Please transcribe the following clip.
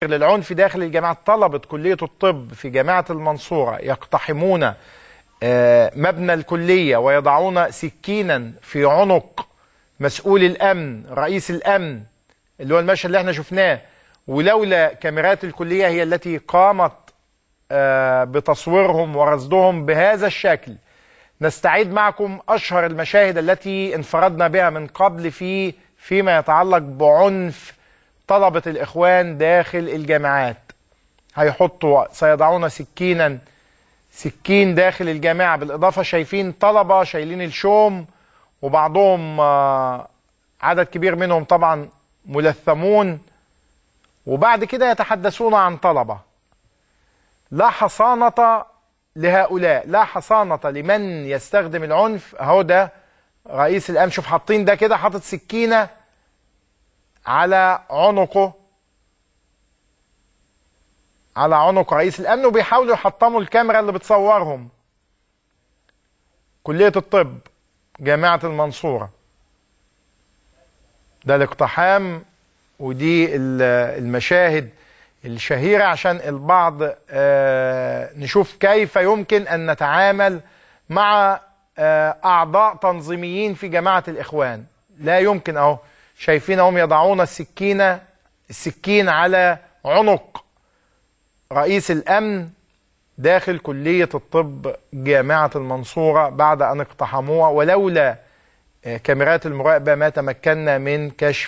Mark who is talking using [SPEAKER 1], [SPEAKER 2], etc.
[SPEAKER 1] للعنف داخل الجامعة. طلبة كلية الطب في جامعة المنصورة يقتحمون مبنى الكلية ويضعون سكينا في عنق مسؤول الأمن رئيس الأمن، اللي هو المشهد اللي احنا شفناه، ولولا كاميرات الكلية هي التي قامت بتصويرهم ورصدهم بهذا الشكل. نستعيد معكم أشهر المشاهد التي انفردنا بها من قبل فيما يتعلق بعنف طلبة الإخوان داخل الجامعات. سيضعون سكين داخل الجامعة، بالإضافة شايفين طلبة شايلين الشوم، وبعضهم عدد كبير منهم طبعا ملثمون، وبعد كده يتحدثون عن طلبة. لا حصانة لهؤلاء، لا حصانة لمن يستخدم العنف. اهو ده رئيس الأمن، شوف حاطين ده كده، حاطط سكينة على عنق رئيس الأمن، وبيحاولوا يحطموا الكاميرا اللي بتصورهم. كلية الطب جامعة المنصورة، ده الاقتحام، ودي المشاهد الشهيرة عشان البعض نشوف كيف يمكن أن نتعامل مع أعضاء تنظيميين في جماعة الإخوان. لا يمكن. أهو شايفينهم يضعون السكين على عنق رئيس الأمن داخل كلية الطب جامعة المنصورة بعد أن اقتحموها، ولولا كاميرات المراقبة ما تمكنا من كشف